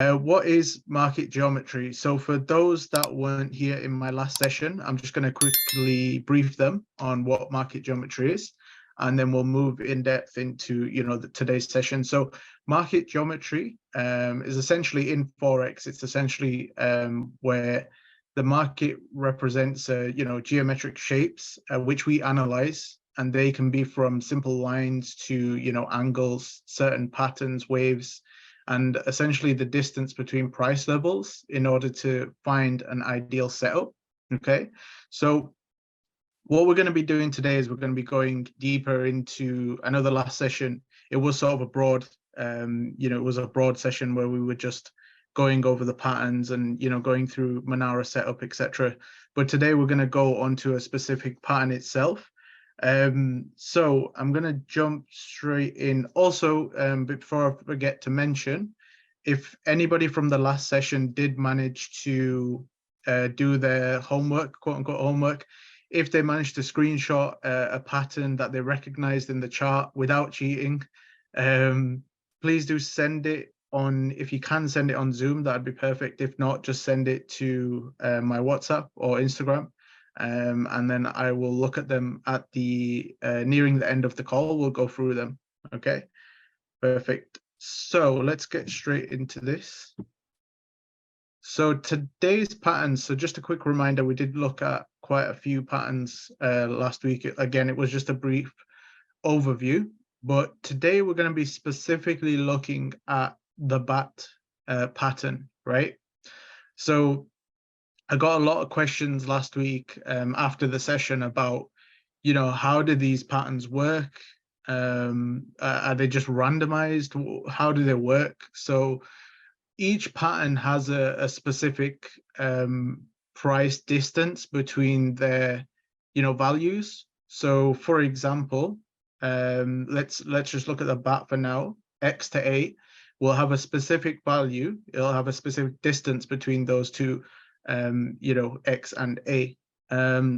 What is market geometry? So for those that weren't here in my last session, I'm just going to quickly brief them on what market geometry is, and then we'll move in depth into today's session. So market geometry is essentially in Forex. It's essentially where the market represents geometric shapes which we analyze, and they can be from simple lines to angles, certain patterns, waves, and essentially the distance between price levels in order to find an ideal setup. Okay, so what we're going to be doing today is we're going to be going deeper into, I know the last session, it was sort of a broad, it was a broad session where we were just going over the patterns and, going through Monero setup, etc. But today we're going to go onto a specific pattern itself. So I'm going to jump straight in. Also, before I forget to mention, if anybody from the last session did manage to do their homework, quote unquote homework, if they managed to screenshot a pattern that they recognized in the chart without cheating, please do send it on. If you can send it on Zoom, that'd be perfect. If not, just send it to my WhatsApp or Instagram. And then I will look at them at the nearing the end of the call. We'll go through them. Okay, perfect. So let's get straight into this. So today's patterns, so just a quick reminder, we did look at quite a few patterns last week. Again, it was just a brief overview, but today we're going to be specifically looking at the bat pattern, right? So I got a lot of questions last week after the session about, how do these patterns work? Are they just randomized? How do they work? So each pattern has a specific price distance between their, values. So for example, let's just look at the bat for now. X to A will have a specific value. It'll have a specific distance between those two, X and A.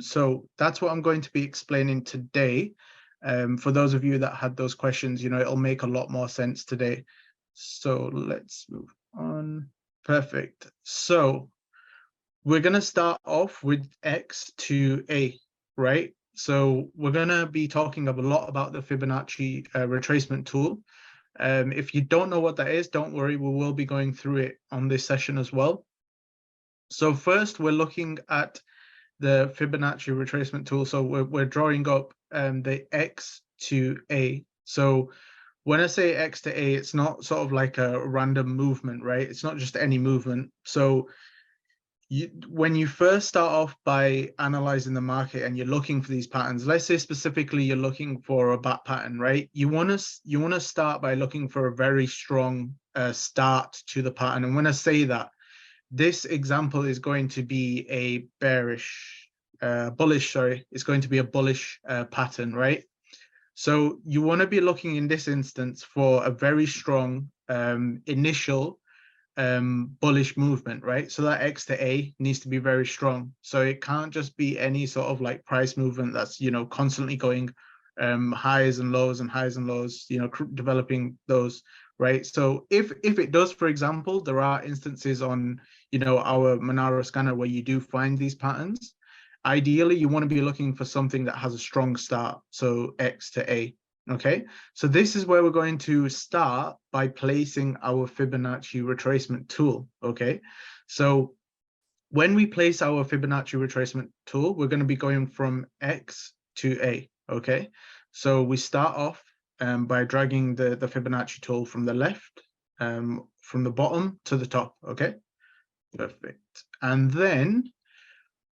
So that's what I'm going to be explaining today. For those of you that had those questions, it'll make a lot more sense today. So let's move on. Perfect. So we're going to start off with X to A, right? So we're going to be talking a lot about the Fibonacci retracement tool. If you don't know what that is, don't worry, we will be going through it on this session as well. So first, we're looking at the Fibonacci retracement tool. So we're drawing up the X to A. So when I say X to A, it's not sort of like a random movement, right? It's not just any movement. So when you first start off by analyzing the market and you're looking for these patterns, let's say specifically you're looking for a bat pattern, right? You want to start by looking for a very strong start to the pattern. And when I say that, this example is going to be a bullish, it's going to be a bullish pattern, right? So you want to be looking in this instance for a very strong initial bullish movement, right? So that X to A needs to be very strong. So it can't just be any sort of like price movement that's, constantly going highs and lows and highs and lows, developing those, right? So if it does, for example, there are instances on, our Monero scanner where you do find these patterns. Ideally, you want to be looking for something that has a strong start, so X to A. Okay, so this is where we're going to start by placing our Fibonacci retracement tool. Okay, so when we place our Fibonacci retracement tool, we're going to be going from X to A. Okay, so we start off by dragging the Fibonacci tool from the left, from the bottom to the top. Okay, perfect. And then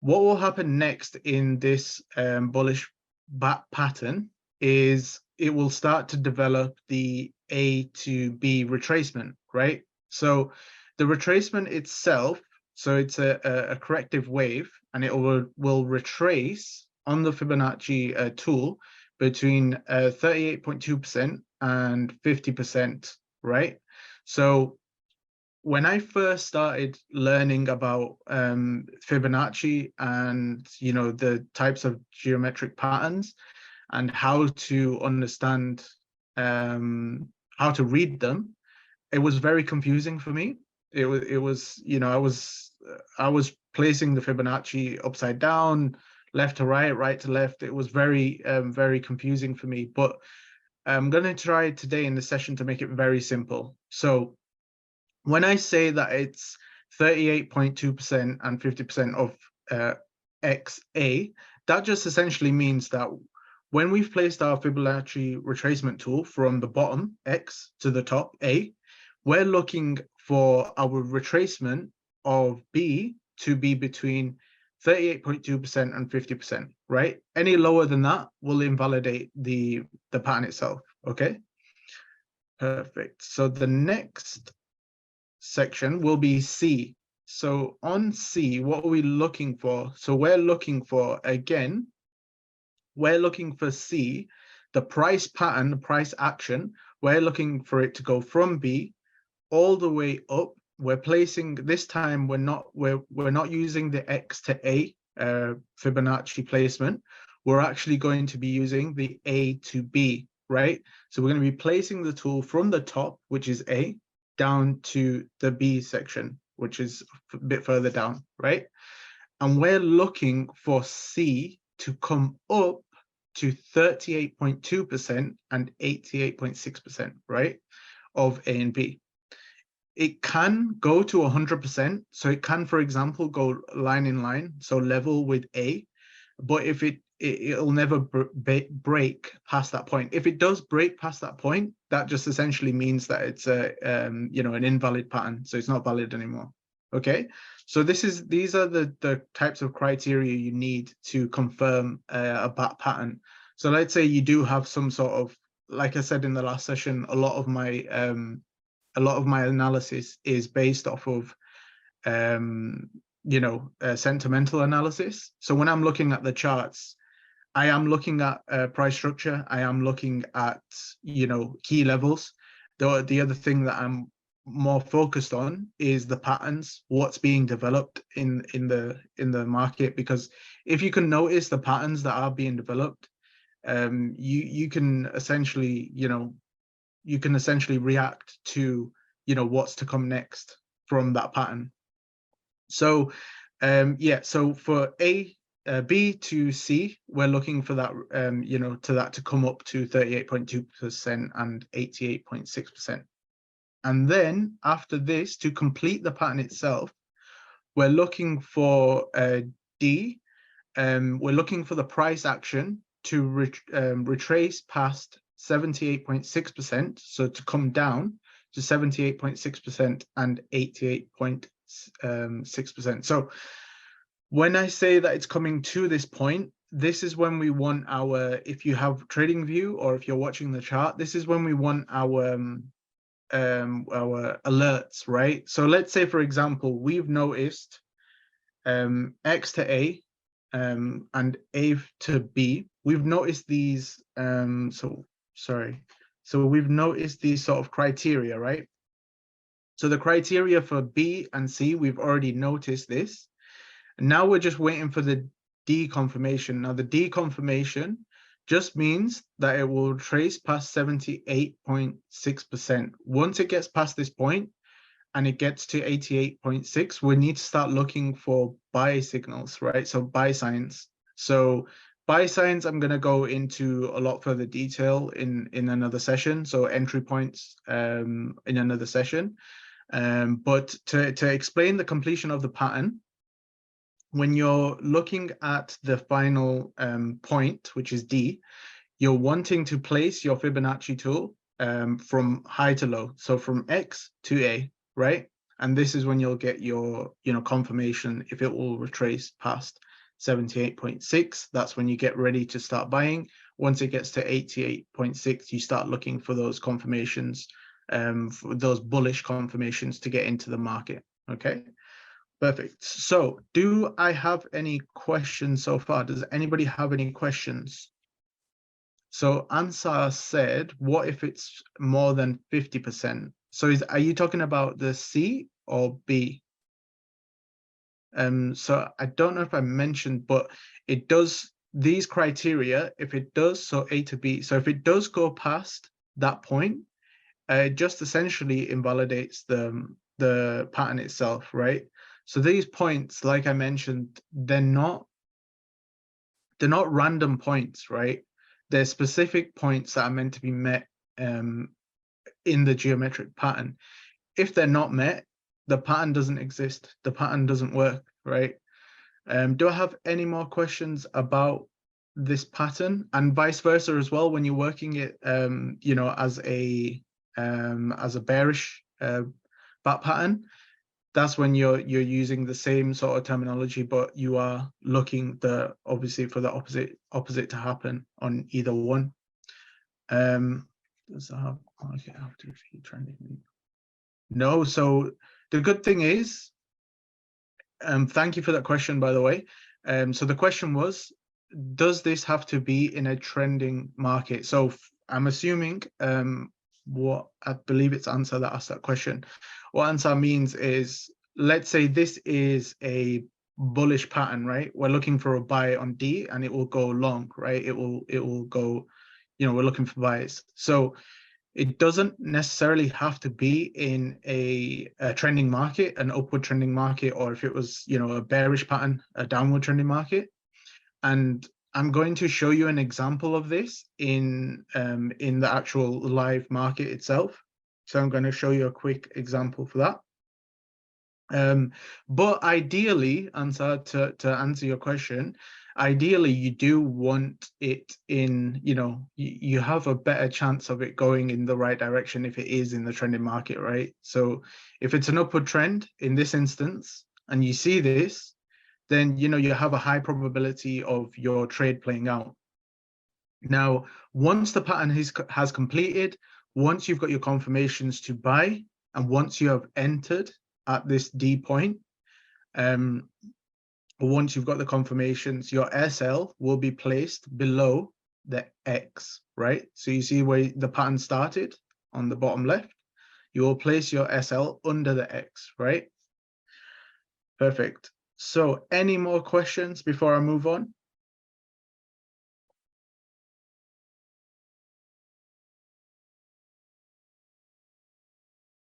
what will happen next in this bullish bat pattern is it will start to develop the A to B retracement, right? So the retracement itself, so it's a corrective wave, and it will retrace on the Fibonacci tool between 38.2% and 50%, right? So when I first started learning about Fibonacci and, the types of geometric patterns and how to understand how to read them, it was very confusing for me. It was, you know, I was placing the Fibonacci upside down, left to right, right to left. It was very, very confusing for me, but I'm going to try today in the session to make it very simple. So when I say that it's 38.2% and 50% of XA, that just essentially means that when we've placed our Fibonacci retracement tool from the bottom, X, to the top, A, we're looking for our retracement of B to be between 38.2% and 50%, right? Any lower than that will invalidate the pattern itself, okay? Perfect. So the next section will be C. So on C, what are we looking for? So we're looking for, again, we're looking for C, the price pattern, the price action. We're looking for it to go from B all the way up. We're placing, this time we're not using the X to A Fibonacci placement. We're actually going to be using the A to B, right? So we're going to be placing the tool from the top, which is A, down to the B section, which is a bit further down, right? And we're looking for C to come up to 38.2% and 88.6%, right, of A and B. It can go to 100%. So it can, for example, go line in line, so level with A, but if it'll never break past that point. If it does break past that point, that just essentially means that it's a you know, an invalid pattern, so it's not valid anymore. Okay, so these are the types of criteria you need to confirm a bat pattern. So let's say you do have some sort of, like I said in the last session, a lot of my analysis is based off of you know, sentimental analysis. So when I'm looking at the charts, I am looking at price structure. I am looking at, you know, key levels. The other thing that I'm more focused on is the patterns, what's being developed in the market. Because if you can notice the patterns that are being developed, you can essentially, you know, react to, you know, what's to come next from that pattern. So yeah, so for B to C, we're looking for that, you know, to come up to 38.2% and 88.6%. And then after this, to complete the pattern itself, we're looking for D. We're looking for the price action to retrace past 78.6%, so to come down to 78.6% and 88.6%. So when I say that it's coming to this point, this is when we want our, if you have TradingView or if you're watching the chart, this is when we want our alerts, right? So let's say, for example, we've noticed X to A and A to B. We've noticed these, so we've noticed these sort of criteria, right? So the criteria for B and C, we've already noticed this. Now we're just waiting for the D confirmation. Now the D confirmation just means that it will trace past 78.6%. Once it gets past this point and it gets to 88.6, we need to start looking for buy signals, right? So buy signs. So buy signs, I'm going to go into a lot further detail in another session. So entry points in another session. But to explain the completion of the pattern, when you're looking at the final point, which is D, you're wanting to place your Fibonacci tool from high to low, so from X to A, right? And this is when you'll get your, you know, confirmation if it will retrace past 78.6. That's when you get ready to start buying. Once it gets to 88.6, you start looking for those confirmations, for those bullish confirmations to get into the market. Okay. Perfect. So do I have any questions so far? Does anybody have any questions? So Ansar said, what if it's more than 50%? So are you talking about the C or B? So I don't know if I mentioned, but it does, these criteria, if it does, so A to B, so if it does go past that point, it just essentially invalidates the the pattern itself, right? So these points, like I mentioned, they're not random points, right? They're specific points that are meant to be met in the geometric pattern. If they're not met, the pattern doesn't exist. The pattern doesn't work, right? Do I have any more questions about this pattern, and vice versa as well? When you're working it, you know, as a bearish bat pattern, that's when you're using the same sort of terminology, but you are looking obviously for the opposite to happen on either one. Does that have market after trending? No. So the good thing is, thank you for that question, by the way. So the question was, does this have to be in a trending market? So I'm assuming what I believe it's Answer that asked that question. What Answer means is, let's say this is a bullish pattern, right? We're looking for a buy on D and it will go long, right? It will go, you know, we're looking for buys. So it doesn't necessarily have to be in a trending market, an upward trending market, or if it was, you know, a bearish pattern, a downward trending market. And I'm going to show you an example of this in the actual live market itself. So I'm going to show you a quick example for that. But ideally, Answer, to answer your question, ideally you do want it in, you know, you have a better chance of it going in the right direction if it is in the trending market, right? So if it's an upward trend in this instance and you see this, then, you know, you have a high probability of your trade playing out. Now, once the pattern has completed, once you've got your confirmations to buy, and once you have entered at this D point, once you've got the confirmations, your SL will be placed below the X, right? So you see where the pattern started on the bottom left, you will place your SL under the X, right? Perfect. So any more questions before I move on?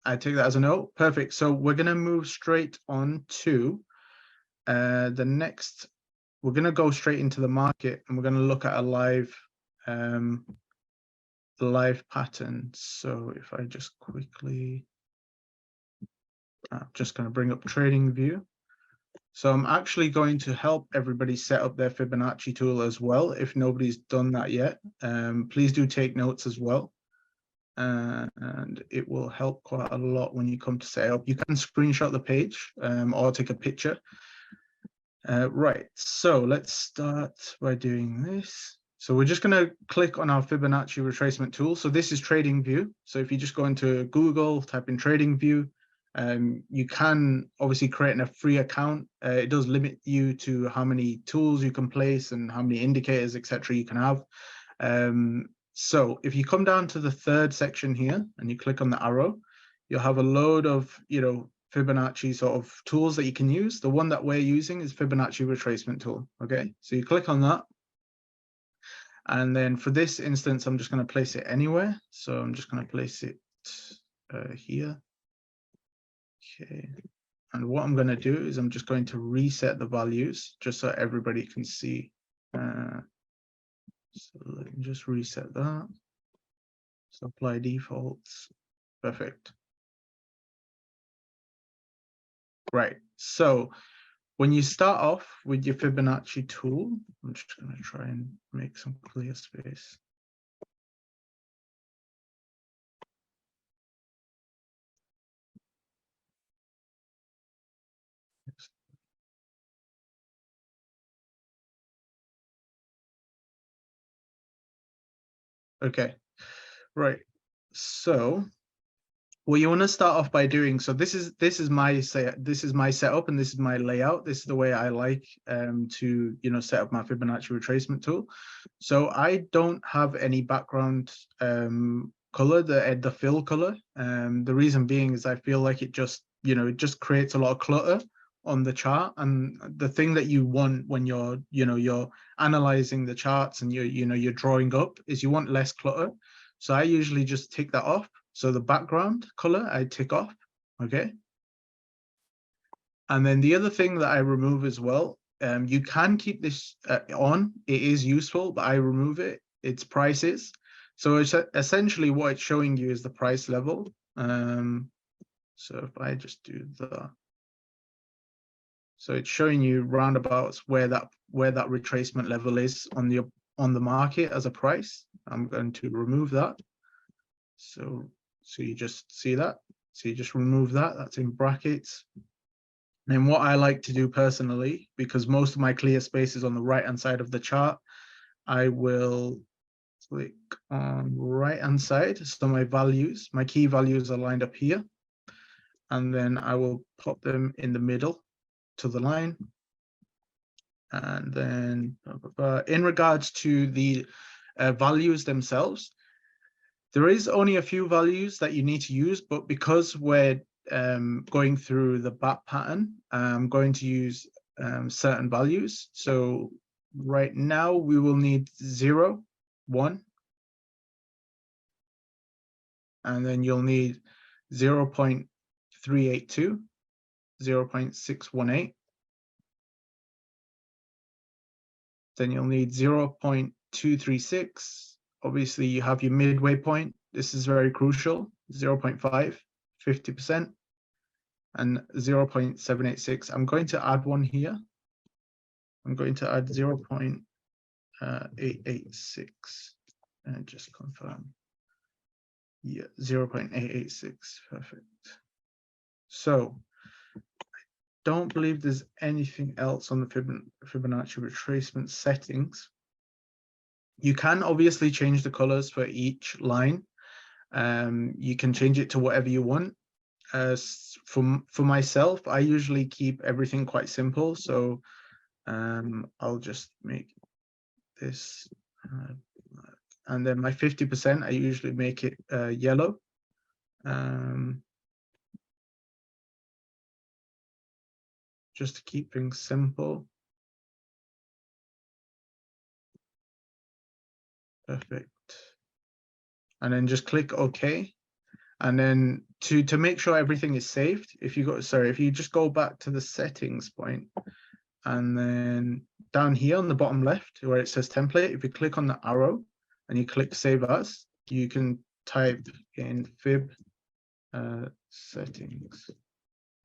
I take that as a no. Perfect. So we're going to move straight on to the next. We're going to go straight into the market and we're going to look at a live pattern. So if I just quickly, I'm just going to bring up Trading View. So I'm actually going to help everybody set up their Fibonacci tool as well. If nobody's done that yet, please do take notes as well. And it will help quite a lot when you come to set up. You can screenshot the page or take a picture. Right, so let's start by doing this. So we're just going to click on our Fibonacci retracement tool. So this is Trading View. So if you just go into Google, type in Trading View, you can obviously create a free account. It does limit you to how many tools you can place and how many indicators, etc. you can have. So if you come down to the third section here and you click on the arrow, you'll have a load of, you know, Fibonacci sort of tools that you can use. The one that we're using is Fibonacci Retracement tool. Okay, so you click on that. And then for this instance, I'm just going to place it anywhere. So I'm just going to place it here. Okay. And what I'm going to do is I'm just going to reset the values just so everybody can see. So let me just reset that. So apply defaults. Perfect. Right. So when you start off with your Fibonacci tool, I'm just going to try and make some clear space. Okay. Right. So what you want to start off by doing, so this is my setup and this is my layout. This is the way I like to, you know, set up my Fibonacci retracement tool. So I don't have any background color, the fill color. The reason being is I feel like it just, you know, it just creates a lot of clutter on the chart. And the thing that you want when you're, you know, you're analyzing the charts and you're drawing up is you want less clutter. So I usually just tick that off. So the background color I tick off, okay? And then the other thing that I remove as well, you can keep this on. It is useful, but I remove it. It's prices. So it's essentially what it's showing you is the price level. So if I just do the, so it's showing you roundabouts where that retracement level is on the market as a price. I'm going to remove that. So you just see that. So you just remove that. That's in brackets. And what I like to do personally, because most of my clear space is on the right-hand side of the chart, I will click on right-hand side. So my values, my key values are lined up here. And then I will pop them in the middle to the line. And then in regards to the values themselves, there is only a few values that you need to use, but because we're going through the bat pattern, I'm going to use certain values. So right now we will need 0, 1, and then you'll need 0.382, 0.618. Then you'll need 0.236. Obviously, you have your midway point. This is very crucial. 0.5, 50%, and 0.786. I'm going to add one here. I'm going to add 0.886 and just confirm. Yeah, 0.886. Perfect. So I don't believe there's anything else on the Fibonacci retracement settings. You can obviously change the colors for each line. You can change it to whatever you want. For myself, I usually keep everything quite simple. So I'll just make this, and then my 50%, I usually make it yellow. Just to keep things simple. Perfect. And then just click OK. And then to make sure everything is saved, if you just go back to the settings point, and then down here on the bottom left where it says template, if you click on the arrow and you click save as, you can type in fib settings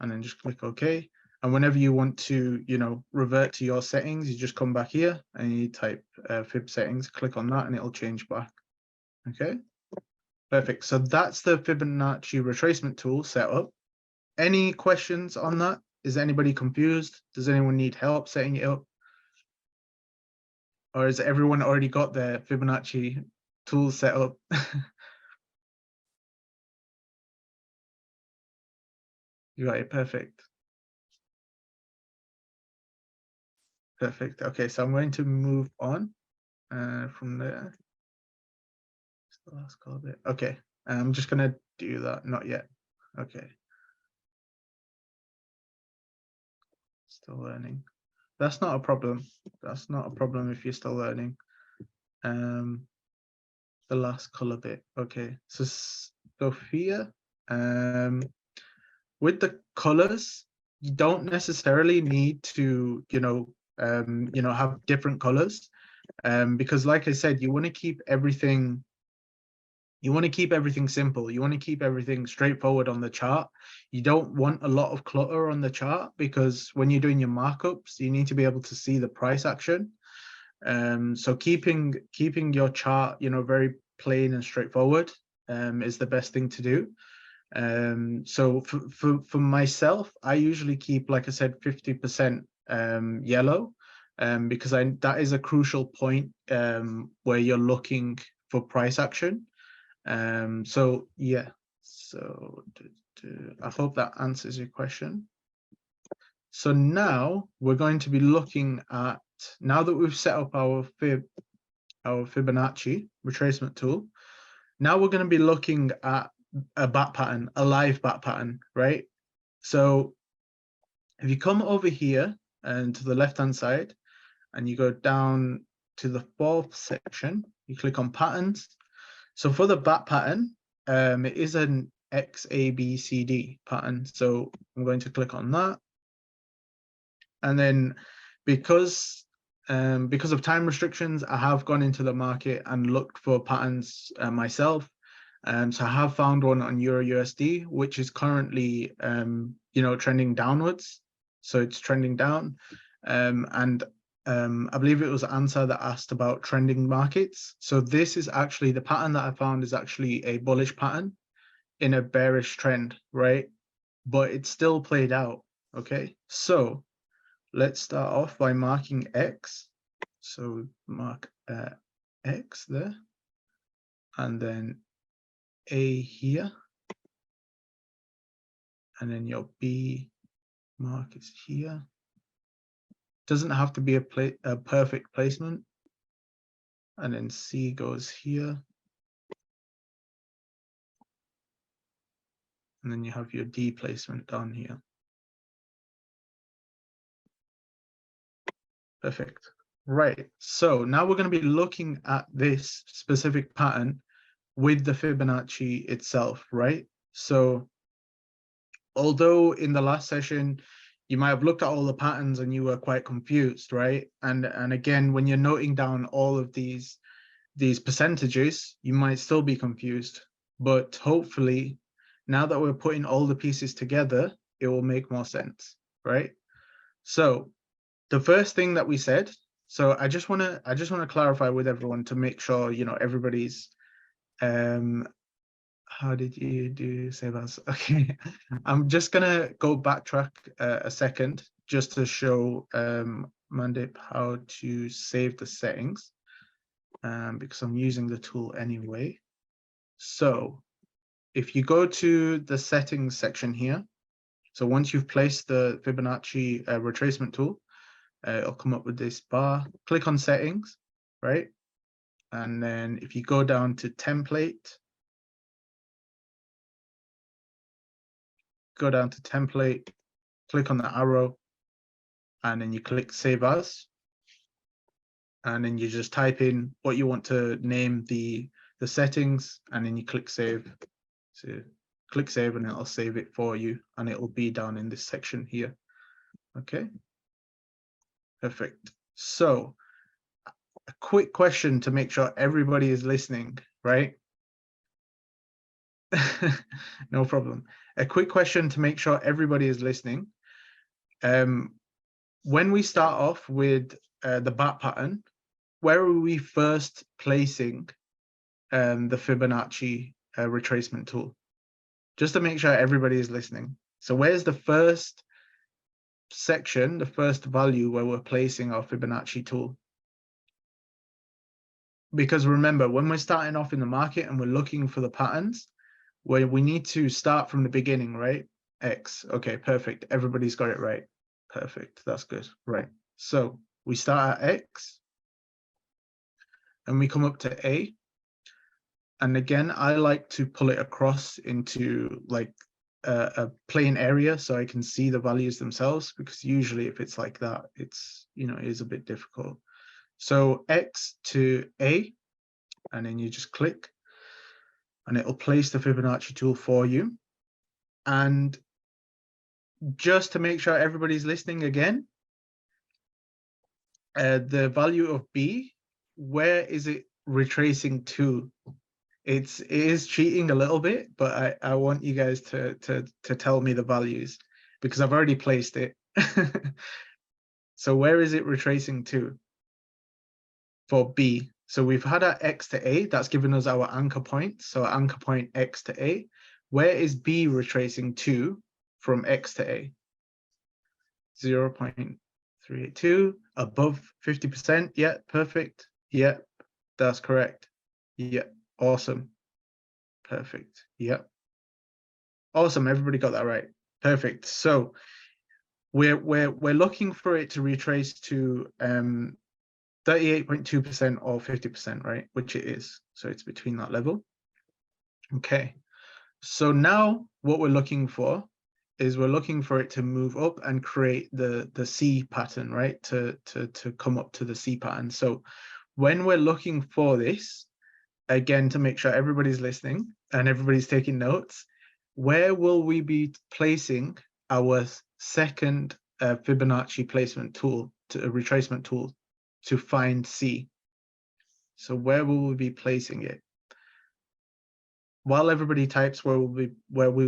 and then just click OK. And whenever you want to, revert to your settings, you just come back here and you type fib settings, click on that, and it'll change back. Okay, perfect. So that's the Fibonacci retracement tool set up. Any questions on that? Is anybody confused? Does anyone need help setting it up? Or has everyone already got their Fibonacci tool set up? You got it, perfect. Perfect. Okay, so I'm going to move on from there. The last color bit. Okay, I'm just going to do that. Not yet. Okay. Still learning. That's not a problem. That's not a problem if you're still learning. The last color bit. Okay, so Sophia, with the colors, you don't necessarily need to, have different colors, because like I said, you want to keep everything. You want to keep everything simple. You want to keep everything straightforward on the chart. You don't want a lot of clutter on the chart, because when you're doing your markups, you need to be able to see the price action. So keeping your chart, very plain and straightforward is the best thing to do. So for myself, I usually keep, like I said, 50% yellow, because that is a crucial point where you're looking for price action. So yeah, so I hope that answers your question. So now we're going to be looking at, now that we've set up our Fibonacci retracement tool, now we're going to be looking at a bat pattern, a live bat pattern, right? So if you come over here and to the left-hand side and you go down to the 4th section, you click on patterns. So for the bat pattern, it is an XABCD pattern. So I'm going to click on that. And then because of time restrictions, I have gone into the market and looked for patterns myself. So I have found one on Euro USD, which is currently, trending downwards. So it's trending down. And I believe it was Answer that asked about trending markets. So this is actually, the pattern that I found is actually a bullish pattern in a bearish trend, right? But it's still played out, okay? So let's start off by marking X. So mark X there, and then A here, and then your B mark is here. Doesn't have to be a perfect placement. And then C goes here. And then you have your D placement down here. Perfect. Right. So now we're going to be looking at this specific pattern with the Fibonacci itself, right? So although in the last session, you might have looked at all the patterns and you were quite confused, right? And again, when you're noting down all of these percentages, you might still be confused. But hopefully, now that we're putting all the pieces together, it will make more sense, right? So the first thing that we said, so I just want to clarify with everyone to make sure, everybody's how did you say that? Okay, I'm just gonna go backtrack a second just to show Mandip how to save the settings, because I'm using the tool anyway. So if you go to the settings section here, so once you've placed the Fibonacci retracement tool, it'll come up with this bar. Click on settings, right? And then if you go down to template, go down to template, click on the arrow, and then you click save as. And then you just type in what you want to name the settings, and then you click save. So click save and it'll save it for you, and it will be down in this section here. Okay, perfect. So a quick question to make sure everybody is listening, right? No problem. A quick question to make sure everybody is listening. When we start off with the bat pattern, where are we first placing the Fibonacci retracement tool? Just to make sure everybody is listening. So where's the first section, the first value where we're placing our Fibonacci tool? Because remember, when we're starting off in the market and we're looking for the patterns, where we need to start from the beginning, right? X. Okay, perfect. Everybody's got it right. Perfect. That's good. Right. So we start at X and we come up to A. And again, I like to pull it across into like a plain area so I can see the values themselves, because usually if it's like that, it's, it is a bit difficult. So X to A, and then you just click and it'll place the Fibonacci tool for you. And just to make sure everybody's listening again, the value of B, where is it retracing to? It is cheating a little bit, but I want you guys to tell me the values, because I've already placed it. So where is it retracing to for B? So we've had our X to A, that's given us our anchor point. So anchor point X to A. Where is B retracing to from X to A? 0.382, above 50%. Yeah, perfect. Yeah, that's correct. Yeah, awesome. Perfect. Yeah. Awesome. Everybody got that right. Perfect. So we're looking for it to retrace to 38.2% or 50%, right? Which it is. So it's between that level. Okay. So now what we're looking for is we're looking for it to move up and create the C pattern, right? To come up to the C pattern. So when we're looking for this, again, to make sure everybody's listening and everybody's taking notes, where will we be placing our second Fibonacci placement tool, to a retracement tool, to find C. So where will we be placing it? While everybody types where we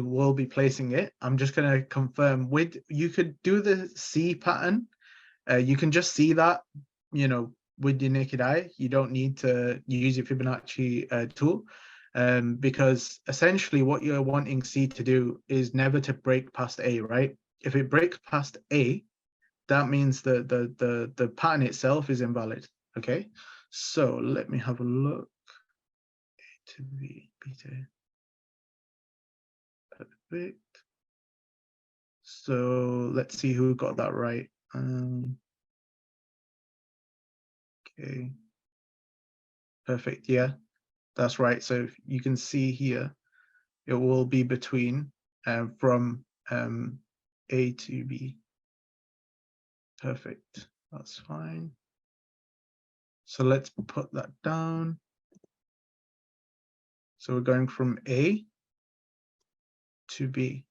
will be placing it, I'm just going to confirm with, you could do the C pattern. You can just see that, you know, with your naked eye. You don't need to use your Fibonacci tool, because essentially what you're wanting C to do is never to break past A, right? If it breaks past A, that means the pattern itself is invalid. Okay, so let me have a look. A to B, B to A. Perfect. So let's see who got that right. Okay, perfect. Yeah, that's right. So you can see here, it will be between from A to B. Perfect. That's fine. So let's put that down. So we're going from A to B,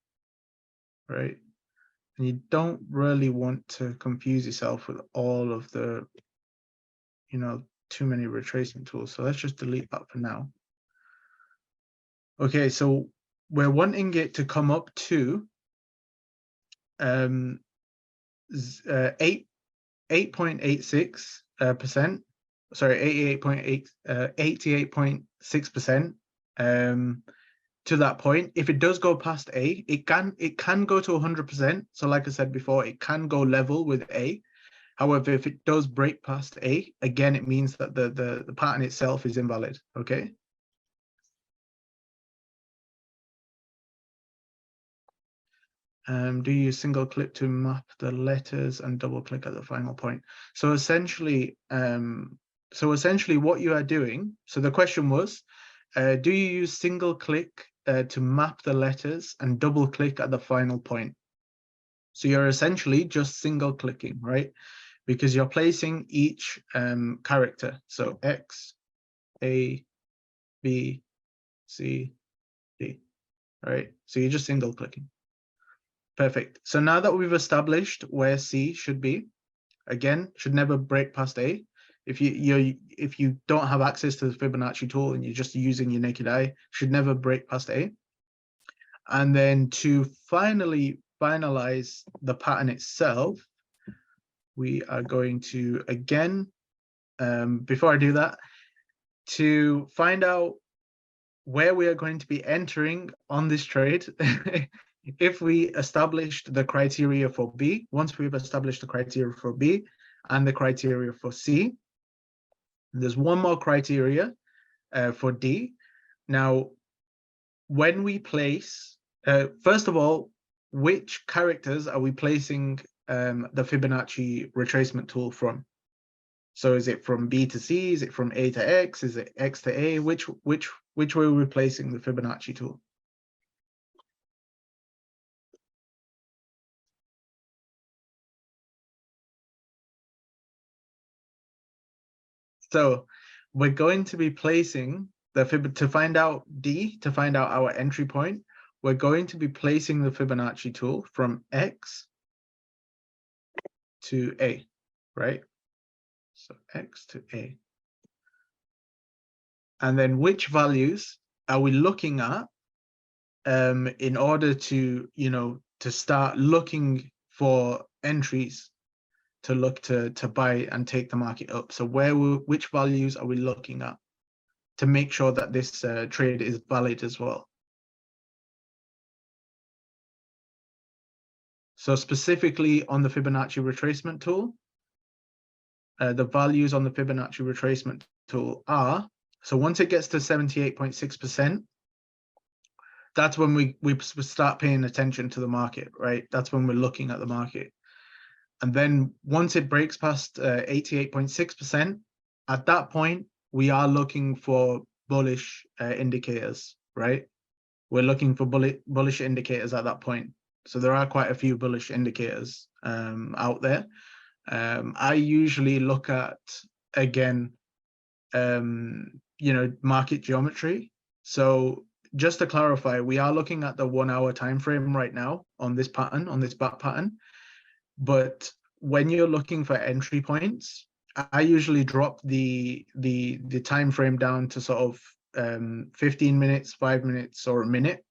right? And you don't really want to confuse yourself with all of the, you know, too many retracement tools. So let's just delete that for now. Okay, so we're wanting it to come up to 8.86%. Sorry, 88.6% to that point. If it does go past A, it can go to 100%. So like I said before, it can go level with A. However, if it does break past A, again, it means that the pattern itself is invalid. Okay. Do you single click to map the letters and double click at the final point? So essentially, what you are doing, so the question was, do you use single click to map the letters and double click at the final point? So you're essentially just single clicking, right? Because you're placing each character. So X, A, B, C, D, right? So you're just single clicking. Perfect. So now that we've established where C should be, again, should never break past A. If you don't have access to the Fibonacci tool and you're just using your naked eye, should never break past A. And then to finally finalize the pattern itself, we are going to, again, before I do that, to find out where we are going to be entering on this trade, if we established the criteria for B, once we've established the criteria for B and the criteria for C, there's one more criteria for D. Now, when we place, first of all, which characters are we placing the Fibonacci retracement tool from? So is it from B to C? Is it from A to X? Is it X to A? Which way are we placing the Fibonacci tool? So we're going to be placing the to find out D, to find out our entry point, we're going to be placing the Fibonacci tool from X to A, right? So X to A. And then which values are we looking at in order to, you know, to start looking for entries to look to buy and take the market up? So which values are we looking at to make sure that this trade is valid as well? So specifically on the Fibonacci retracement tool, the values on the Fibonacci retracement tool are, so once it gets to 78.6%, that's when we start paying attention to the market, right? That's when we're looking at the market. And then once it breaks past 88.6%, at that point, we are looking for bullish indicators, right? We're looking for bullish indicators at that point. So there are quite a few bullish indicators out there. I usually look at, again, you know, market geometry. So just to clarify, we are looking at the 1 hour time frame right now on this pattern, on this back pattern. But when you're looking for entry points, I usually drop the time frame down to sort of 15 minutes, 5 minutes, or a minute.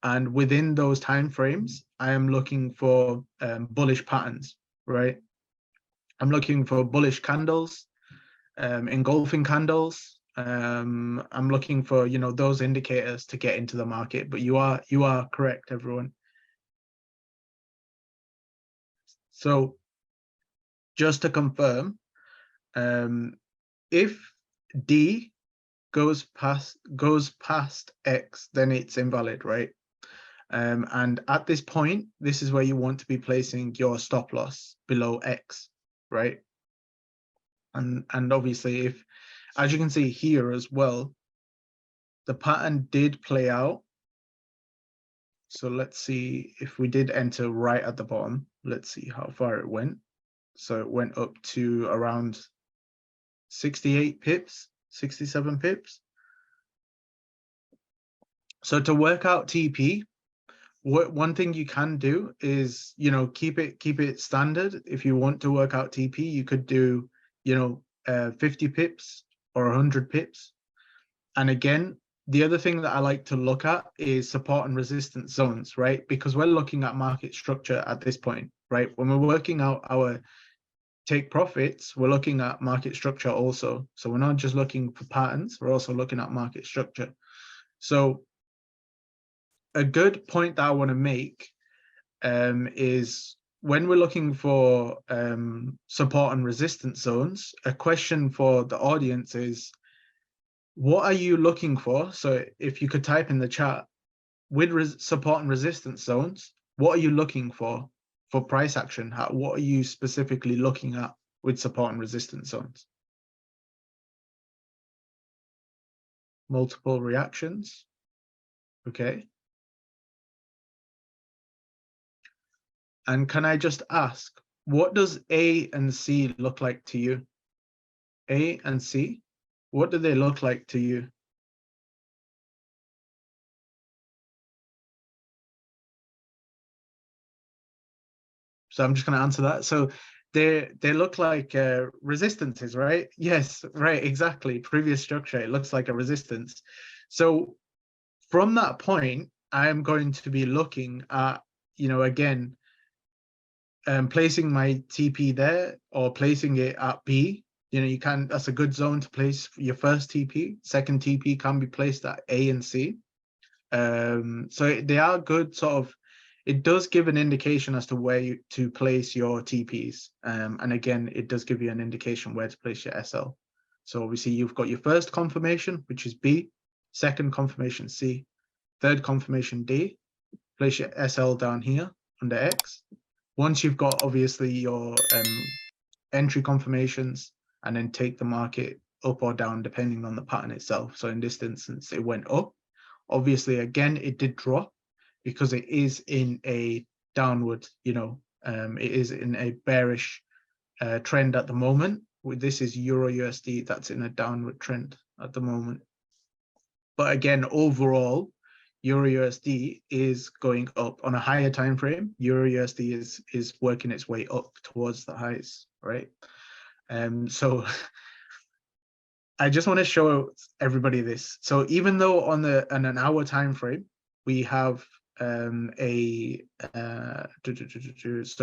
And within those time frames, I am looking for bullish patterns, right? I'm looking for bullish candles, engulfing candles. I'm looking for, you know, those indicators to get into the market. But you are correct, everyone. So just to confirm, if D goes past X, then it's invalid, right? And at this point, this is where you want to be placing your stop loss below X, right? And obviously, if, as you can see here as well, the pattern did play out. So let's see if we did enter right at the bottom. Let's see how far it went. So it went up to around 68 pips, 67 pips. So to work out TP, one thing you can do is, you know, keep it standard. If you want to work out TP, you could do, you know, 50 pips or 100 pips. And again, the other thing that I like to look at is support and resistance zones, right? Because we're looking at market structure at this point, right? When we're working out our take profits, we're looking at market structure also. So we're not just looking for patterns, we're also looking at market structure. So a good point that I want to make is when we're looking for support and resistance zones, a question for the audience is, what are you looking for? So if you could type in the chat, with support and resistance zones, what are you looking for price action? What are you specifically looking at with support and resistance zones? Multiple reactions. Okay. And can I just ask, what does A and C look like to you? A and C, what do they look like to you? So I'm just going to answer that. So they look like resistances, right? Yes, right, exactly. Previous structure, it looks like a resistance. So from that point, I'm going to be looking at, you know, again, placing my TP there or placing it at B. You know, you can, that's a good zone to place your first TP. Second TP can be placed at A and C. So they are good sort of, it does give an indication as to where to place your TPs. And again, it does give you an indication where to place your SL. So obviously you've got your first confirmation, which is B, second confirmation C, third confirmation D, place your SL down here under X. Once you've got obviously your entry confirmations, and then take the market up or down depending on the pattern itself. So in this instance, it went up. Obviously, again, it did drop because it is in a downward, you know, it is in a bearish trend at the moment. This is Euro USD, that's in a downward trend at the moment. But again, overall, Euro USD is going up on a higher time frame. Euro USD is working its way up towards the highs, right? So I just want to show everybody this. So even though on an hour time frame we have so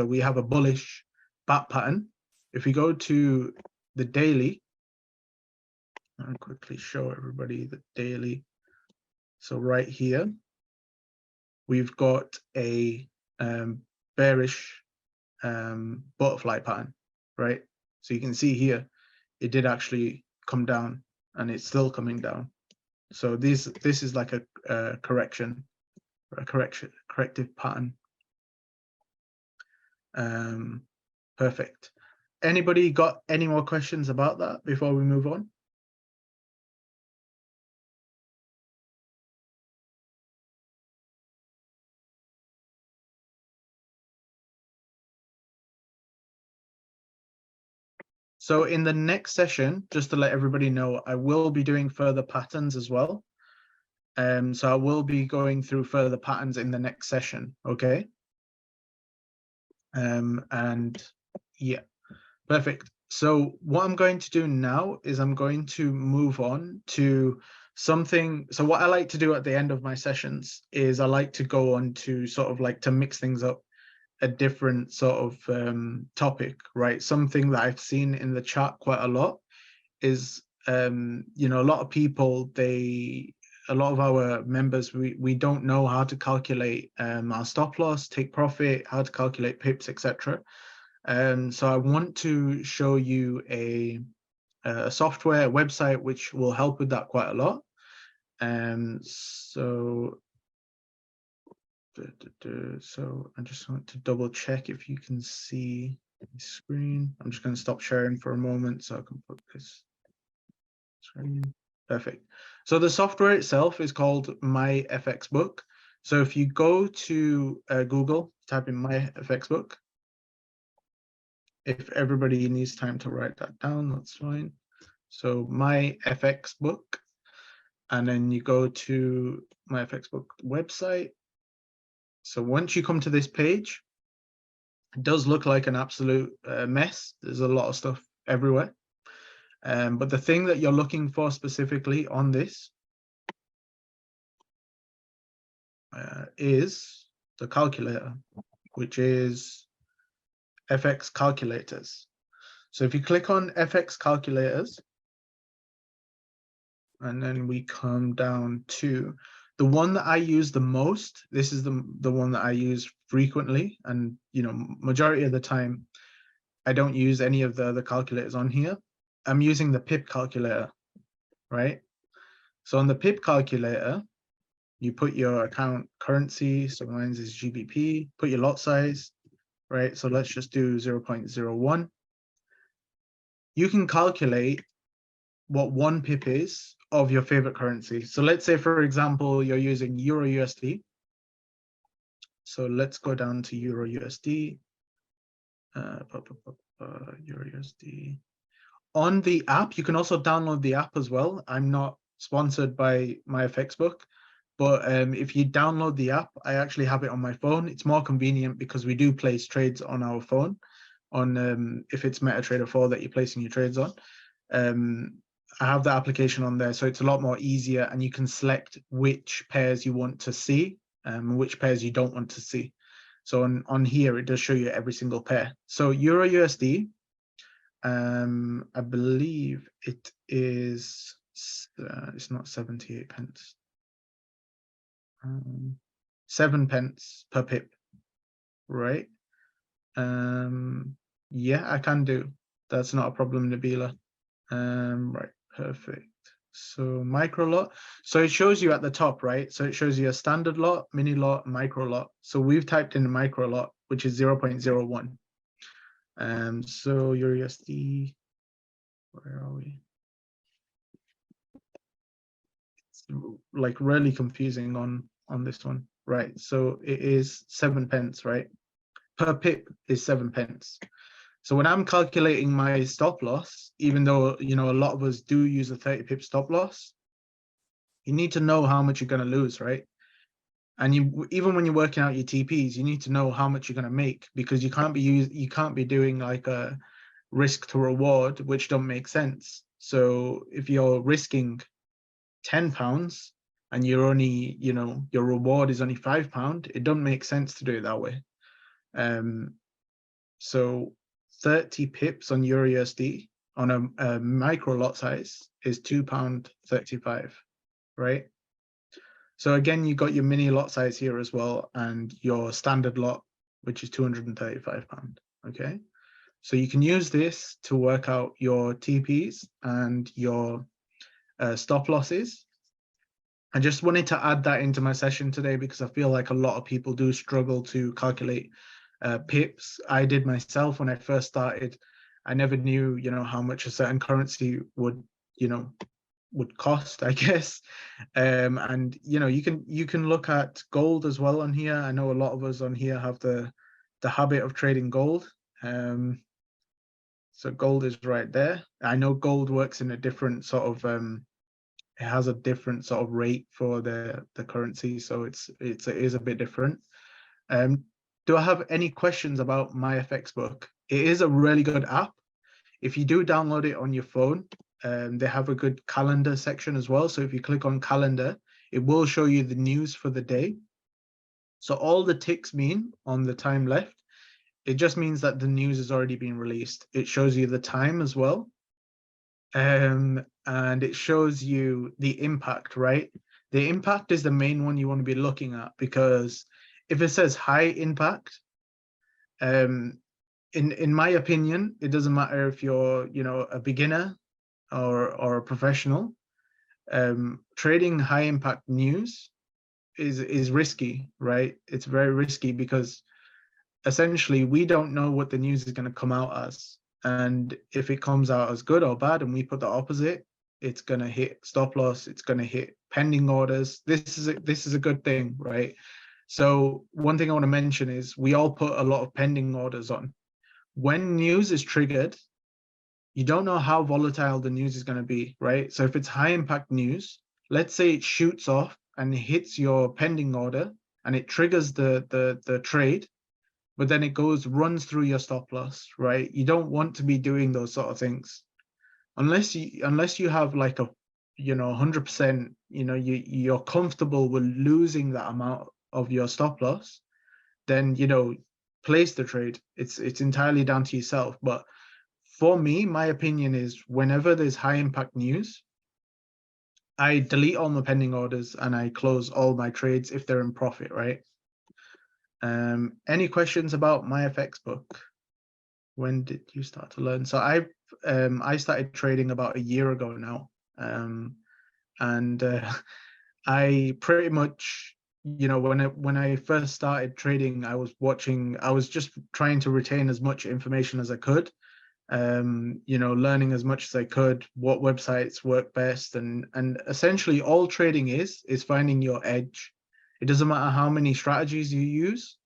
we have a bullish bat pattern. If we go to the daily, I'll quickly show everybody the daily. So right here, we've got a bearish butterfly pattern, right? So you can see here, it did actually come down, and it's still coming down. So this is like a corrective pattern. Perfect. Anybody got any more questions about that before we move on? So in the next session, just to let everybody know, I will be doing further patterns as well. So I will be going through further patterns in the next session, okay? And yeah, perfect. So what I'm going to do now is I'm going to move on to something. So what I like to do at the end of my sessions is I like to go on to sort of like to mix things up, a different sort of topic, right? Something that I've seen in the chat quite a lot is, you know, a lot of people, a lot of our members, we don't know how to calculate our stop loss, take profit, how to calculate pips, etc. So I want to show you a software website which will help with that quite a lot. So I just want to double check if you can see the screen. I'm just going to stop sharing for a moment so I can put this screen. Perfect. So the software itself is called Myfxbook. So if you go to Google, type in Myfxbook. If everybody needs time to write that down, that's fine. So Myfxbook, and then you go to Myfxbook website. So once you come to this page, it does look like an absolute mess. There's a lot of stuff everywhere. But the thing that you're looking for specifically on this is the calculator, which is FX calculators. So if you click on FX calculators, and then we come down to the one that I use the most. This is the one that I use frequently, and you know, majority of the time I don't use any of the other calculators on here. I'm using the pip calculator, right? So on the pip calculator, you put your account currency, so mine is GBP, put your lot size, right? So let's just do 0.01. You can calculate what 1 pip is of your favorite currency. So let's say, for example, you're using Euro USD. So let's go down to Euro USD. Euro USD. On the app, you can also download the app as well. I'm not sponsored by Myfxbook, but if you download the app, I actually have it on my phone. It's more convenient because we do place trades on our phone, on if it's MetaTrader 4 that you're placing your trades on. I have the application on there, so it's a lot more easier, and you can select which pairs you want to see and which pairs you don't want to see. So on here, it does show you every single pair. So Euro USD, I believe it is, it's not 78 pence. 7 pence per pip, right? Yeah, I can do. That's not a problem, Nabila. Right, perfect. So micro lot. So it shows you at the top, right? So it shows you a standard lot, mini lot, micro lot. So we've typed in a micro lot, which is 0.01. So your USD, where are we? It's like really confusing on this one, right? So it is 7 pence, right? Per pip is 7 pence. So when I'm calculating my stop loss, even though, you know, a lot of us do use a 30 pip stop loss, you need to know how much you're going to lose, right? And even when you're working out your TPs, you need to know how much you're going to make, because you can't be doing like a risk to reward, which don't make sense. So if you're risking £10 and you're only, you know, your reward is only £5, it doesn't make sense to do it that way. So 30 pips on Euro USD on a micro lot size is £2.35, right? So again, you got your mini lot size here as well, and your standard lot, which is £235. Okay, so you can use this to work out your TPs and your stop losses. I just wanted to add that into my session today because I feel like a lot of people do struggle to calculate pips. I did myself when I first started. I never knew, you know, how much a certain currency would, you know, would cost, I guess. And you know, you can look at gold as well on here. I know a lot of us on here have the habit of trading gold. So gold is right there. I know gold works in a different sort of it has a different sort of rate for the currency, so it is a bit different. do I have any questions about Myfxbook? It is a really good app. If you do download it on your phone, they have a good calendar section as well. So if you click on calendar, it will show you the news for the day. So all the ticks mean on the time left, it just means that the news has already been released. It shows you the time as well. And it shows you the impact, right? The impact is the main one you want to be looking at, because if it says high impact, in my opinion, it doesn't matter if you're, you know, a beginner or a professional. Trading high impact news is risky, right? It's very risky because essentially we don't know what the news is going to come out as, and if it comes out as good or bad and we put the opposite, it's going to hit stop loss, it's going to hit pending orders. This is a good thing, right? So one thing I want to mention is we all put a lot of pending orders on. When news is triggered, you don't know how volatile the news is going to be, right? So if it's high impact news, let's say it shoots off and hits your pending order and it triggers the trade, but then it runs through your stop loss, right? You don't want to be doing those sort of things unless you have like a, you know, 100%, you know, you're comfortable with losing that amount of your stop loss. Then, you know, place the trade. It's entirely down to yourself. But for me, my opinion is whenever there's high impact news, I delete all my pending orders and I close all my trades if they're in profit, right? Any questions about Myfxbook? When did you start to learn? So I started trading about a year ago now, and I pretty much, you know, when I first started trading, I was just trying to retain as much information as I could, you know, learning as much as I could, what websites work best, and essentially all trading is finding your edge. It doesn't matter how many strategies you use,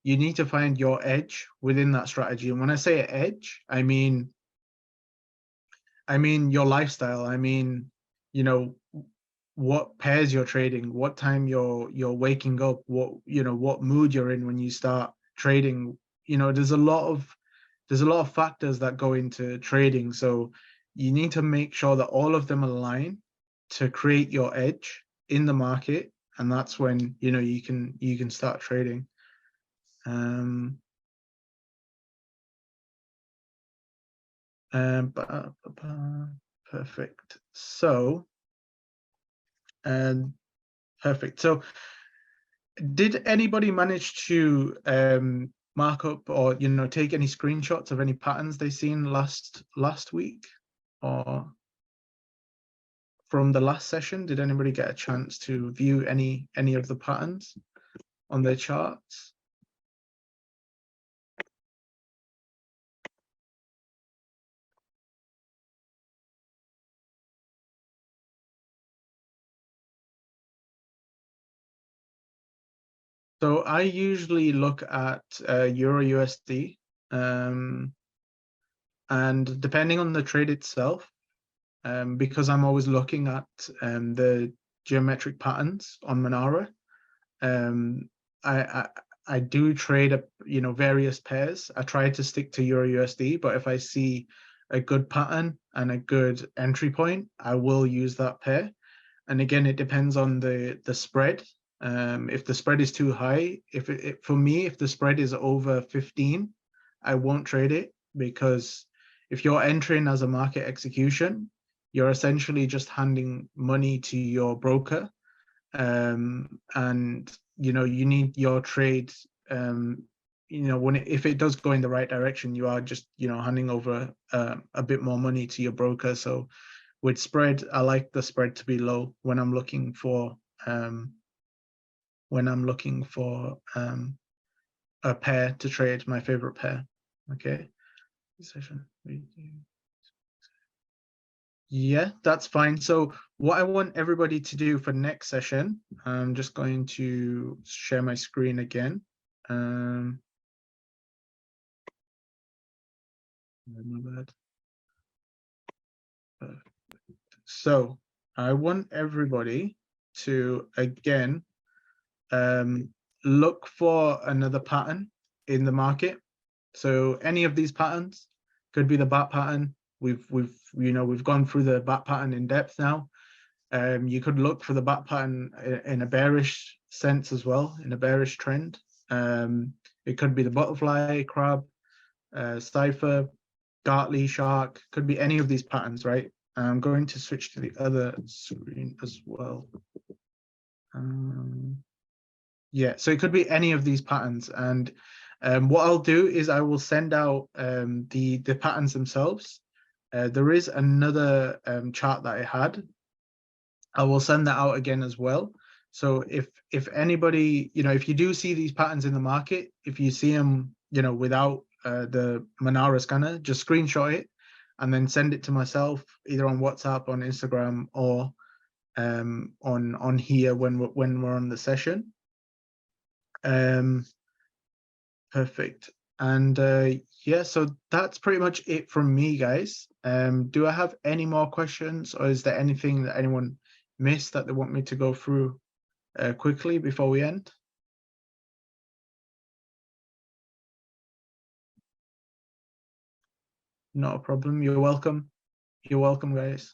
you need to find your edge within that strategy. And when I say edge, I mean your lifestyle. I mean, you know, what pairs you're trading, what time you're waking up, what, you know, what mood you're in when you start trading. You know, there's a lot of factors that go into trading. So you need to make sure that all of them align to create your edge in the market. And that's when, you know, you can start trading. Perfect. So, perfect. So, did anybody manage to mark up or, you know, take any screenshots of any patterns they seen last week, or from the last session? Did anybody get a chance to view any of the patterns on their charts? So I usually look at Euro USD, and depending on the trade itself, because I'm always looking at the geometric patterns on Monara, I do trade various pairs. I try to stick to Euro USD, but if I see a good pattern and a good entry point, I will use that pair. And again, it depends on the spread. If the spread is too high, for me, if the spread is over 15, I won't trade it, because if you're entering as a market execution, you're essentially just handing money to your broker, and you know, you need your trade. You know, if it does go in the right direction, you are just, you know, handing over a bit more money to your broker. So with spread, I like the spread to be low when I'm looking for a pair to trade, my favorite pair. Okay. Session. Yeah, that's fine. So what I want everybody to do for next session, I'm just going to share my screen again. My bad. So I want everybody to, again, look for another pattern in the market. So any of these patterns could be the bat pattern. We've gone through the bat pattern in depth now. You could look for the bat pattern in a bearish sense as well, in a bearish trend. It could be the butterfly, crab, cipher, Gartley, shark, could be any of these patterns, right? I'm going to switch to the other screen as well. Yeah, so it could be any of these patterns. And what I'll do is I will send out the patterns themselves. There is another chart that I had. I will send that out again as well. So if anybody, if you do see these patterns in the market, if you see them, without the Monero scanner, just screenshot it and then send it to myself either on WhatsApp, on Instagram, or on here when we're on the session. Perfect. And yeah, so that's pretty much it from me, guys. Do I have any more questions, or is there anything that anyone missed that they want me to go through quickly before we end? Not a problem. You're welcome. You're welcome, guys.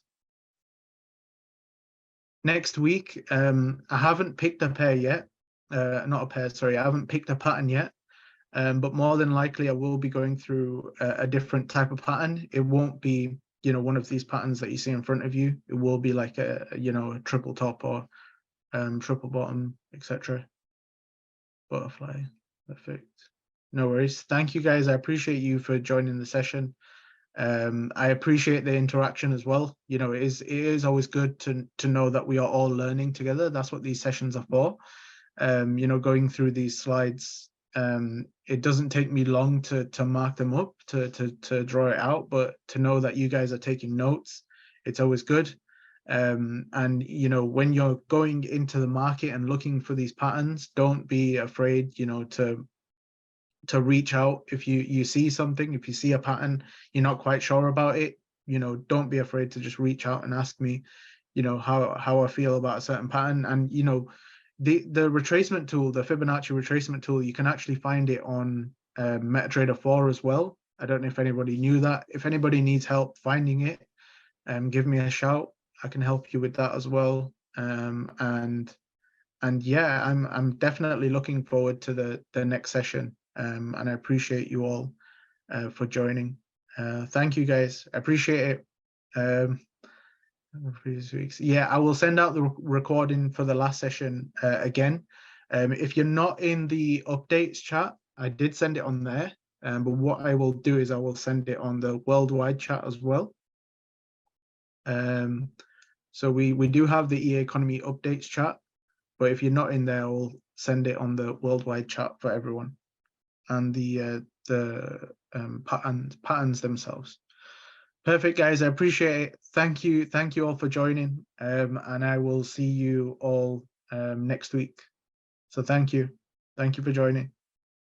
Next week, I haven't picked a pair yet. Not a pair, sorry. I haven't picked a pattern yet. But more than likely, I will be going through a different type of pattern. It won't be, one of these patterns that you see in front of you. It will be like a triple top or triple bottom, etc. Butterfly. Perfect. No worries. Thank you, guys. I appreciate you for joining the session. I appreciate the interaction as well. It is always good to know that we are all learning together. That's what these sessions are for. Going through these slides, it doesn't take me long to mark them up, to draw it out, but to know that you guys are taking notes, it's always good. And when you're going into the market and looking for these patterns, don't be afraid, to reach out if you see something. If you see a pattern, you're not quite sure about it, don't be afraid to just reach out and ask me, how I feel about a certain pattern. And the retracement tool, the Fibonacci retracement tool, you can actually find it on MetaTrader 4 as well. I don't know if anybody knew that. If anybody needs help finding it, give me a shout. I can help you with that as well. And yeah, I'm definitely looking forward to the next session. And I appreciate you all for joining. Thank you, guys. I appreciate it. Previous weeks. Yeah, I will send out the recording for the last session again. If you're not in the updates chat, I did send it on there. But what I will do is I will send it on the worldwide chat as well. So we do have the EA Economy updates chat, but if you're not in there, I'll send it on the worldwide chat for everyone, and the patterns themselves. Perfect, guys. I appreciate it. Thank you all for joining, and I will see you all next week. So thank you for joining.